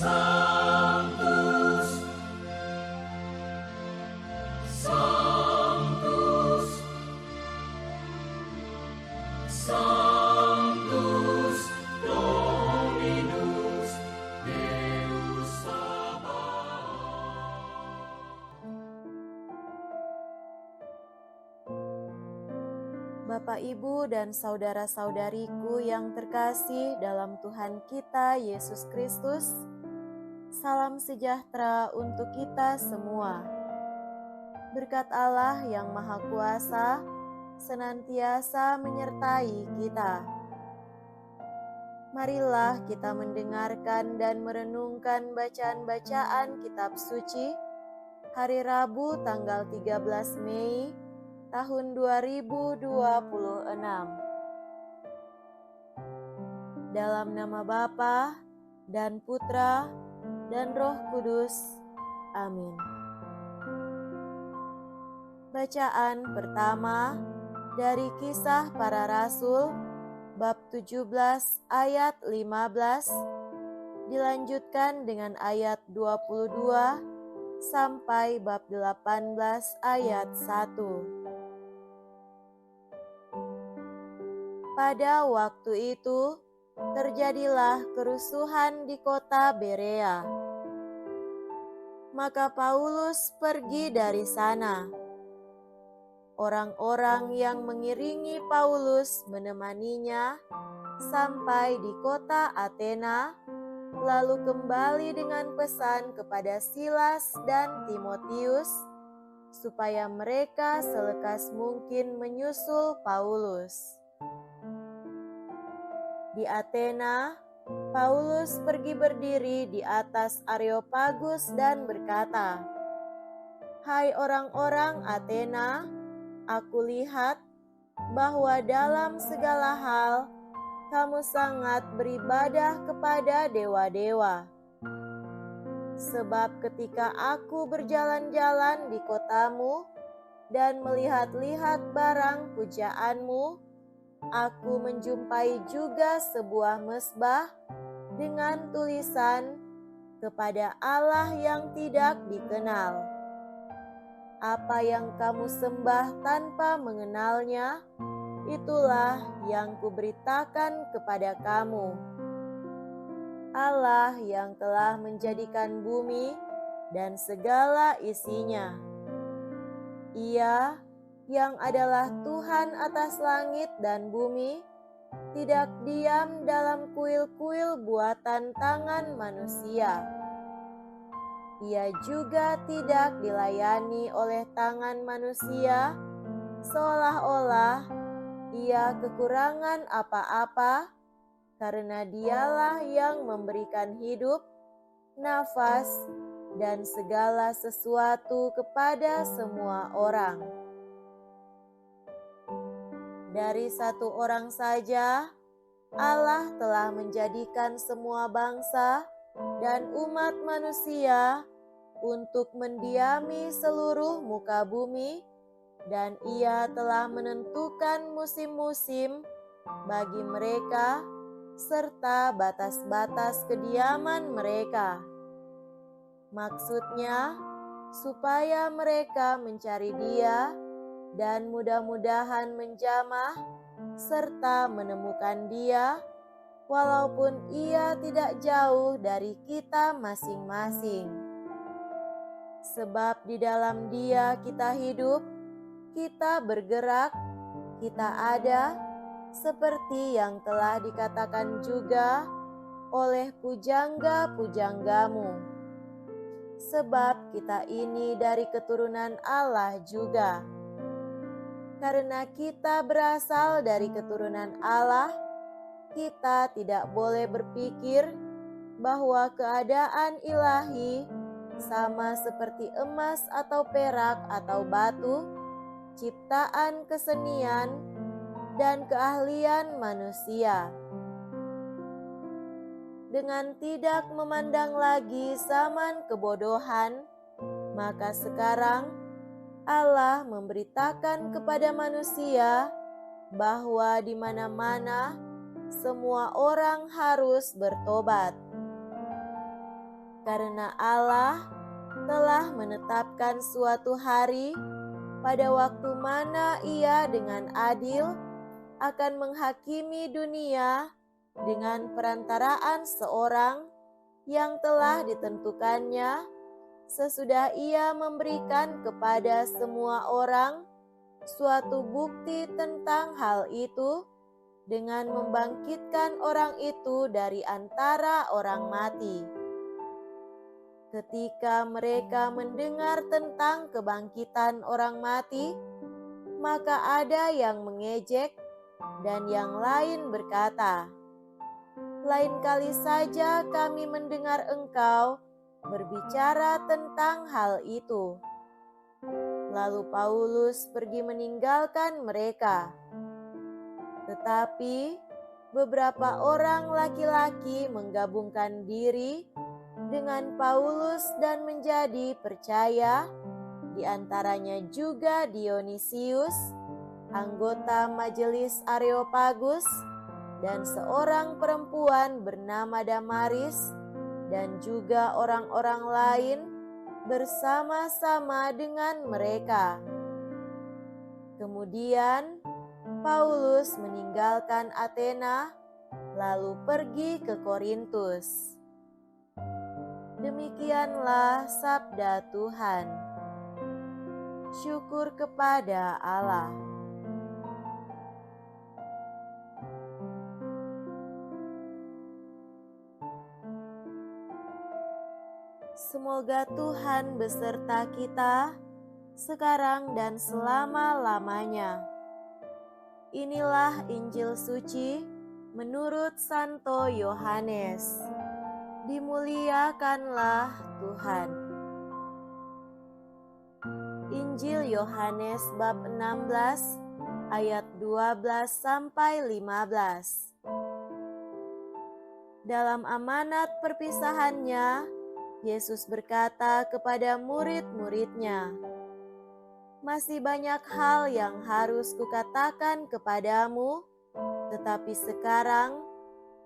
Sanctus, Sanctus, Sanctus Dominus Deus Sabaoth. Bapak, Ibu, dan saudara-saudariku yang terkasih dalam Tuhan kita Yesus Kristus, salam sejahtera untuk kita semua. Berkat Allah yang Maha Kuasa senantiasa menyertai kita. Marilah kita mendengarkan dan merenungkan bacaan-bacaan kitab suci hari Rabu tanggal 13 Mei tahun 2026. Dalam nama Bapa dan Putra dan Roh Kudus. Amin. Bacaan pertama dari Kisah Para Rasul bab 17 ayat 15 dilanjutkan dengan ayat 22 sampai bab 18 ayat 1. Pada waktu itu, terjadilah kerusuhan di kota Berea. Maka Paulus pergi dari sana. Orang-orang yang mengiringi Paulus menemaninya sampai di kota Athena, lalu kembali dengan pesan kepada Silas dan Timotius, supaya mereka selekas mungkin menyusul Paulus. Di Athena, Paulus pergi berdiri di atas Areopagus dan berkata, "Hai orang-orang Athena, aku lihat bahwa dalam segala hal kamu sangat beribadah kepada dewa-dewa. Sebab ketika aku berjalan-jalan di kotamu dan melihat-lihat barang pujaanmu, aku menjumpai juga sebuah mezbah dengan tulisan kepada Allah yang tidak dikenal. Apa yang kamu sembah tanpa mengenalnya, itulah yang kuberitakan kepada kamu. Allah yang telah menjadikan bumi dan segala isinya. Ia yang adalah Tuhan atas langit dan bumi, tidak diam dalam kuil-kuil buatan tangan manusia. Ia juga tidak dilayani oleh tangan manusia, seolah-olah ia kekurangan apa-apa, karena dialah yang memberikan hidup, nafas, dan segala sesuatu kepada semua orang. Dari satu orang saja, Allah telah menjadikan semua bangsa dan umat manusia untuk mendiami seluruh muka bumi, dan Ia telah menentukan musim-musim bagi mereka serta batas-batas kediaman mereka. Maksudnya, supaya mereka mencari Dia dan mudah-mudahan menjamah serta menemukan Dia, walaupun Ia tidak jauh dari kita masing-masing. Sebab di dalam Dia kita hidup, kita bergerak, kita ada, seperti yang telah dikatakan juga oleh pujangga-pujanggamu. Sebab kita ini dari keturunan Allah juga. Karena kita berasal dari keturunan Allah, kita tidak boleh berpikir bahwa keadaan ilahi sama seperti emas atau perak atau batu, ciptaan kesenian dan keahlian manusia. Dengan tidak memandang lagi zaman kebodohan, maka sekarang Allah memberitakan kepada manusia bahwa di mana-mana semua orang harus bertobat. Karena Allah telah menetapkan suatu hari pada waktu mana Ia dengan adil akan menghakimi dunia dengan perantaraan seorang yang telah ditentukannya, sesudah Ia memberikan kepada semua orang suatu bukti tentang hal itu dengan membangkitkan orang itu dari antara orang mati. Ketika mereka mendengar tentang kebangkitan orang mati, maka ada yang mengejek dan yang lain berkata, "Lain kali saja kami mendengar engkau berbicara tentang hal itu." Lalu Paulus pergi meninggalkan mereka. Tetapi beberapa orang laki-laki menggabungkan diri dengan Paulus dan menjadi percaya, di antaranya juga Dionisius, anggota majelis Areopagus, dan seorang perempuan bernama Damaris, dan juga orang-orang lain bersama-sama dengan mereka. Kemudian Paulus meninggalkan Athena, lalu pergi ke Korintus. Demikianlah sabda Tuhan. Syukur kepada Allah. Semoga Tuhan beserta kita sekarang dan selama-lamanya. Inilah Injil suci menurut Santo Yohanes. Dimuliakanlah Tuhan. Injil Yohanes bab 16 ayat 12 sampai 15. Dalam amanat perpisahannya, Yesus berkata kepada murid-muridnya, "Masih banyak hal yang harus kukatakan kepadamu, tetapi sekarang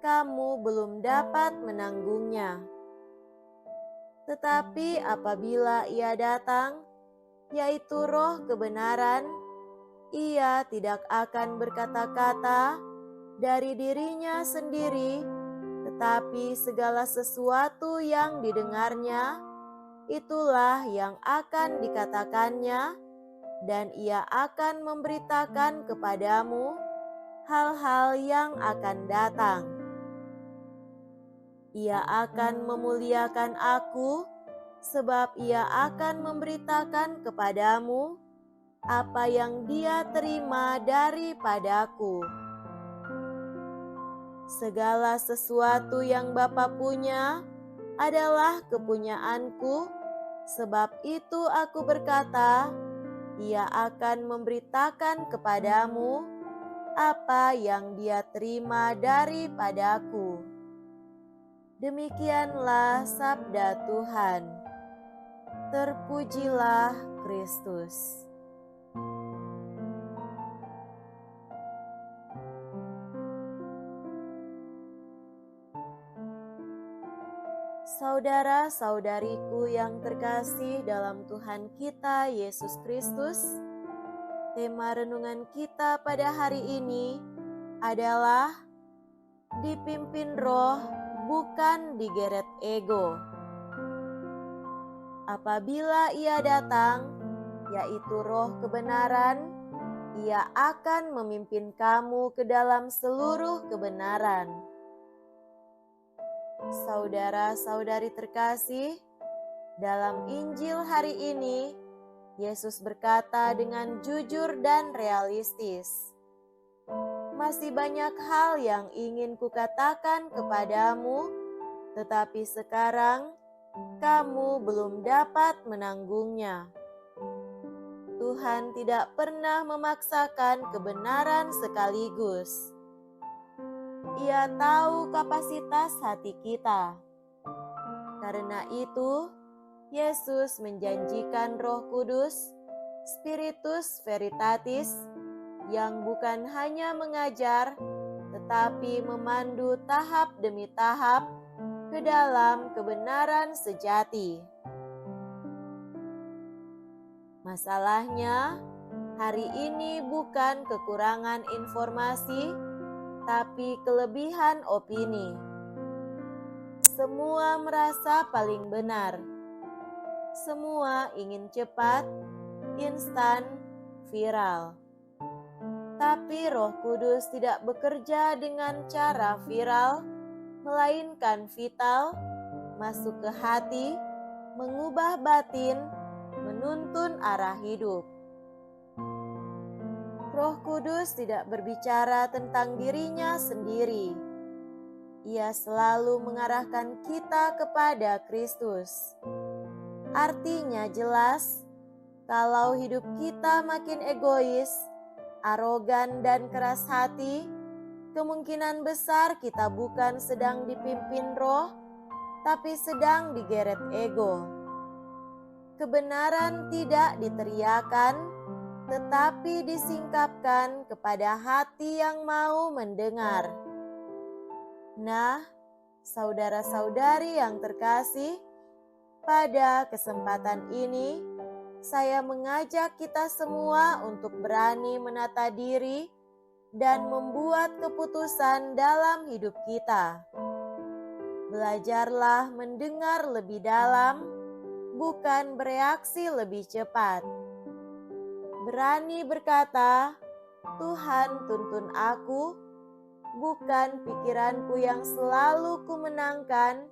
kamu belum dapat menanggungnya. Tetapi apabila Ia datang, yaitu Roh kebenaran, Ia tidak akan berkata-kata dari dirinya sendiri, tetapi segala sesuatu yang didengarnya, itulah yang akan dikatakannya, dan Ia akan memberitakan kepadamu hal-hal yang akan datang. Ia akan memuliakan Aku, sebab Ia akan memberitakan kepadamu apa yang Dia terima daripadaku. Segala sesuatu yang Bapa punya adalah kepunyaanku, sebab itu Aku berkata, Ia akan memberitakan kepadamu apa yang Dia terima daripadaku. Demikianlah sabda Tuhan. Terpujilah Kristus. Saudara-saudariku yang terkasih dalam Tuhan kita Yesus Kristus, tema renungan kita pada hari ini adalah dipimpin Roh, bukan digeret ego. Apabila Ia datang, yaitu Roh kebenaran, Ia akan memimpin kamu ke dalam seluruh kebenaran. Saudara-saudari terkasih, dalam Injil hari ini, Yesus berkata dengan jujur dan realistis, "Masih banyak hal yang ingin kukatakan kepadamu, tetapi sekarang kamu belum dapat menanggungnya." Tuhan tidak pernah memaksakan kebenaran sekaligus. Ia tahu kapasitas hati kita. Karena itu, Yesus menjanjikan Roh Kudus, Spiritus Veritatis, yang bukan hanya mengajar, tetapi memandu tahap demi tahap ke dalam kebenaran sejati. Masalahnya, hari ini bukan kekurangan informasi, tapi kelebihan opini. Semua merasa paling benar. Semua ingin cepat, instan, viral. Tapi Roh Kudus tidak bekerja dengan cara viral, melainkan vital, masuk ke hati, mengubah batin, menuntun arah hidup. Roh Kudus tidak berbicara tentang dirinya sendiri. Ia selalu mengarahkan kita kepada Kristus. Artinya jelas, kalau hidup kita makin egois, arogan dan keras hati, kemungkinan besar kita bukan sedang dipimpin roh, tapi sedang digeret ego. Kebenaran tidak diteriakan, tetapi disingkapkan kepada hati yang mau mendengar. Nah, saudara-saudari yang terkasih, pada kesempatan ini, saya mengajak kita semua untuk berani menata diri dan membuat keputusan dalam hidup kita. Belajarlah mendengar lebih dalam, bukan bereaksi lebih cepat. Berani berkata, "Tuhan, tuntun aku," bukan pikiranku yang selalu kumenangkan,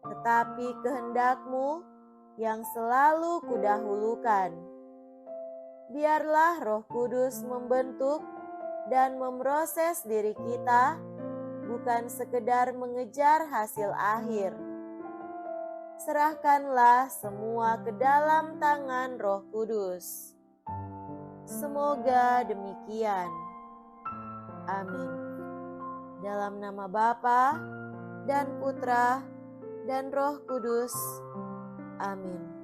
tetapi kehendak-Mu yang selalu kudahulukan. Biarlah Roh Kudus membentuk dan memproses diri kita, bukan sekedar mengejar hasil akhir. Serahkanlah semua ke dalam tangan Roh Kudus. Semoga demikian. Amin. Dalam nama Bapa dan Putra dan Roh Kudus. Amin.